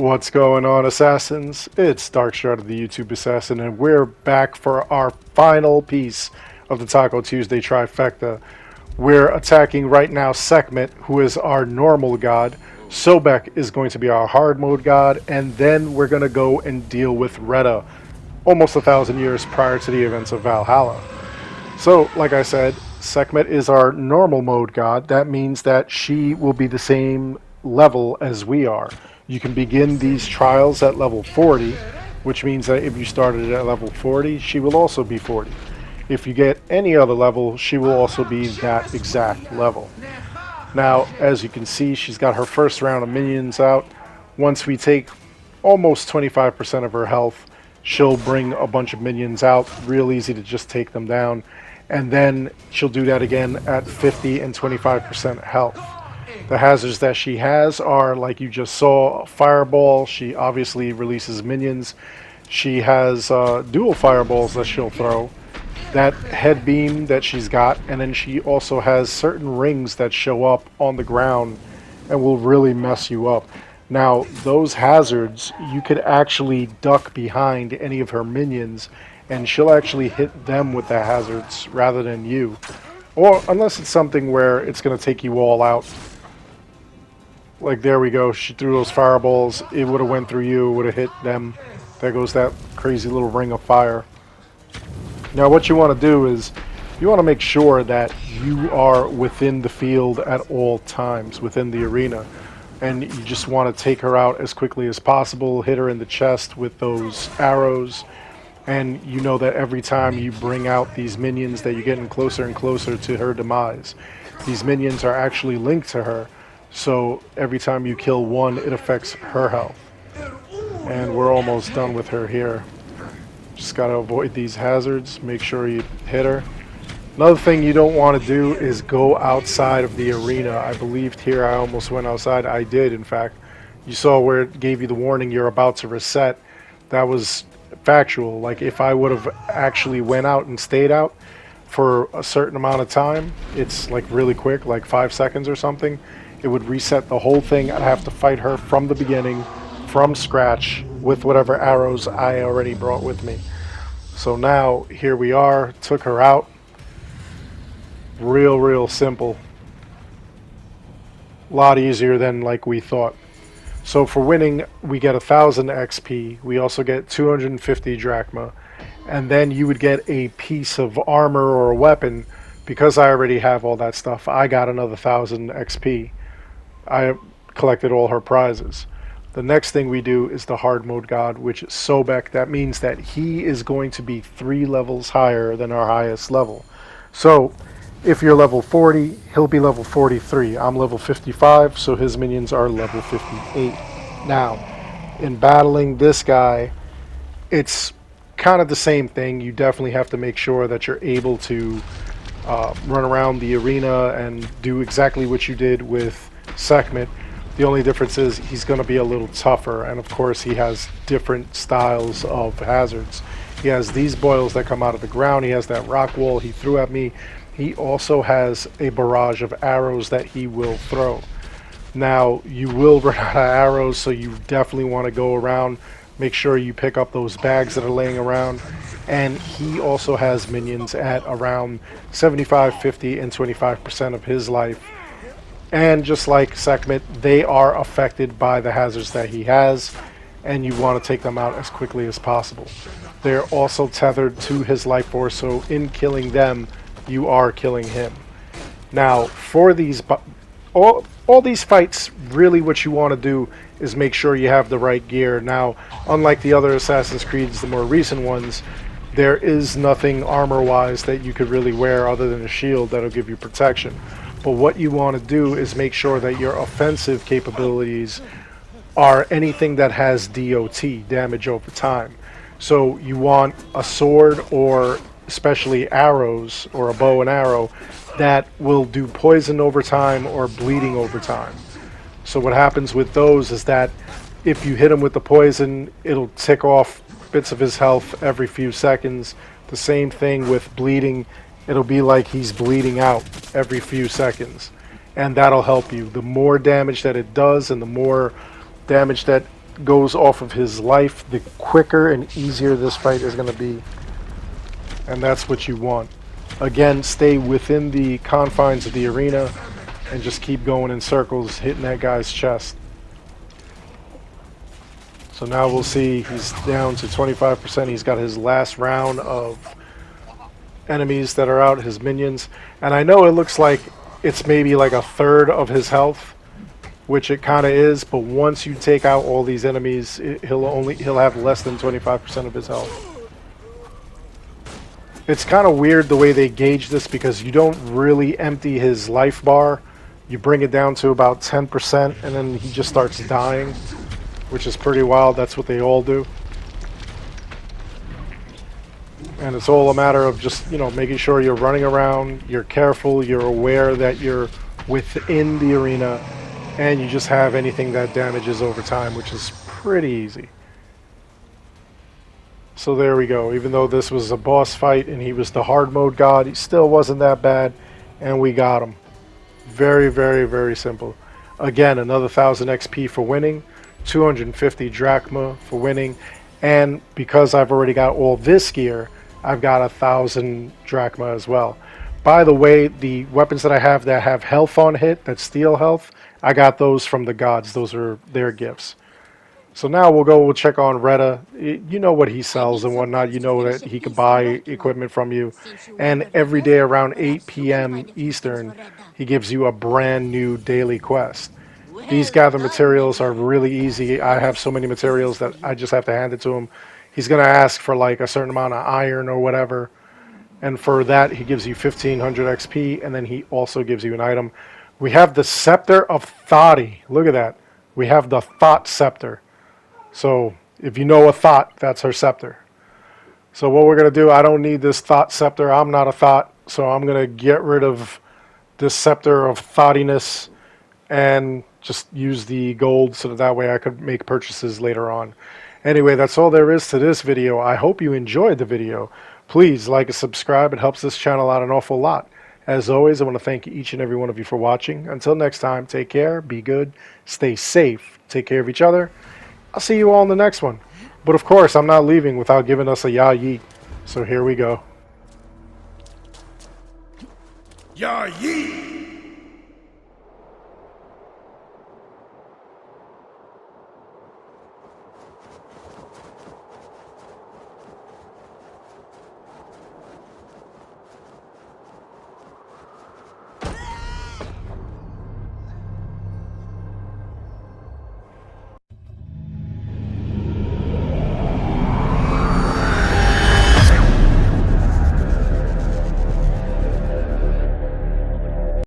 What's going on, Assassins? It's Darkshard of the YouTube Assassin, and we're back for our final piece of the Taco Tuesday Trifecta. We're attacking right now Sekhmet, who is our normal god. Sobek is going to be our hard mode god, and then we're going to go and deal with Reda, almost 1,000 years prior to the events of Valhalla. So, like I said, Sekhmet is our normal mode god. That means that she will be the same level as we are. You can begin these trials at level 40, which means that if you started at level 40, she will also be 40. If you get any other level, she will also be that exact level. Now, as you can see, she's got her first round of minions out. Once we take almost 25% of her health, she'll bring a bunch of minions out. Real easy to just take them down. And then she'll do that again at 50 and 25% health. The hazards that she has are, like you just saw, Fireball. She obviously releases minions. She has dual fireballs that she'll throw. That head beam that she's got, and then she also has certain rings that show up on the ground and will really mess you up. Now, those hazards, you could actually duck behind any of her minions, and she'll actually hit them with the hazards rather than you. Or unless it's something where it's going to take you all out. Like, there we go, she threw those fireballs, it would have went through you, would have hit them. There goes that crazy little ring of fire. Now what you want to do is, you want to make sure that you are within the field at all times, within the arena. And you just want to take her out as quickly as possible, hit her in the chest with those arrows. And you know that every time you bring out these minions that you're getting closer and closer to her demise. These minions are actually linked to her. So every time you kill one, it affects her health. And we're almost done with her here. Just gotta avoid these hazards, make sure you hit her. Another thing you don't want to do is go outside of the arena. I believed here I almost went outside. I did, in fact. You saw where it gave you the warning you're about to reset. That was factual. Like, if I would have actually went out and stayed out for a certain amount of time, it's like really quick, like 5 seconds or something. It would reset the whole thing. I'd have to fight her from the beginning, from scratch, with whatever arrows I already brought with me. So now, here we are, took her out. Real simple. A lot easier than like we thought. So for winning, we get 1,000 XP. We also get 250 drachma. And then you would get a piece of armor or a weapon. Because I already have all that stuff, I got another 1,000 XP. I collected all her prizes. The next thing we do is the hard mode god, which is Sobek. That means that he is going to be 3 levels higher than our highest level. So if you're level 40, he'll be level 43. I'm level 55, so his minions are level 58. Now, in battling this guy, it's kind of the same thing. You definitely have to make sure that you're able to run around the arena and do exactly what you did with Sekhmet. The only difference is he's going to be a little tougher, and of course he has different styles of hazards. He has these boils that come out of the ground. He has that rock wall he threw at me. He also has a barrage of arrows that he will throw. Now, you will run out of arrows, so you definitely want to go around, make sure you pick up those bags that are laying around. And he also has minions at around 75, 50, and 25% of his life. And just like Sekhmet, they are affected by the hazards that he has, and you want to take them out as quickly as possible. They're also tethered to his life force, so in killing them, you are killing him. Now, for these all these fights, really what you want to do is make sure you have the right gear. Now, unlike the other Assassin's Creeds, the more recent ones, there is nothing armor-wise that you could really wear other than a shield that'll give you protection. But what you want to do is make sure that your offensive capabilities are anything that has DOT, damage over time. So you want a sword, or especially arrows, or a bow and arrow, that will do poison over time or bleeding over time. So what happens with those is that if you hit him with the poison, it'll tick off bits of his health every few seconds. The same thing with bleeding. It'll be like he's bleeding out every few seconds. And that'll help you. The more damage that it does, and the more damage that goes off of his life, the quicker and easier this fight is going to be. And that's what you want. Again, stay within the confines of the arena and just keep going in circles, hitting that guy's chest. So now we'll see he's down to 25%. He's got his last round of enemies that are out, his minions. And I know it looks like it's maybe like a third of his health, which it kind of is, but once you take out all these enemies, he'll have less than 25% of his health. It's kind of weird the way they gauge this because you don't really empty his life bar. You bring it down to about 10% and then he just starts dying, which is pretty wild. That's what they all do. And it's all a matter of just, you know, making sure you're running around, you're careful, you're aware that you're within the arena, and you just have anything that damages over time, which is pretty easy. So there we go. Even though this was a boss fight and he was the hard mode god, he still wasn't that bad, and we got him. Very, very, very simple. Again, another 1000 XP for winning, 250 drachma for winning, and because I've already got all this gear, I've got 1000 drachma as well. By the way, the weapons that I have that have health on hit, that steal health, I got those from the gods. Those are their gifts. So now we'll check on Reda. You know what he sells and whatnot. You know that he can buy equipment from you. And every day around 8 p.m. Eastern, he gives you a brand new daily quest. These gather materials are really easy. I have so many materials that I just have to hand it to him. He's going to ask for like a certain amount of iron or whatever. And for that, he gives you 1500 XP. And then he also gives you an item. We have the Scepter of Thoughty. Look at that. We have the Thought Scepter. So if you know a thought, that's her scepter. So what we're going to do, I don't need this thought scepter. I'm not a thought. So I'm going to get rid of this scepter of thoughtiness and just use the gold so that way I could make purchases later on. Anyway, that's all there is to this video. I hope you enjoyed the video. Please like and subscribe. It helps this channel out an awful lot. As always, I want to thank each and every one of you for watching. Until next time, take care, be good, stay safe, take care of each other. I'll see you all in the next one. But of course, I'm not leaving without giving us a ya yeet. So here we go. Ya yeet!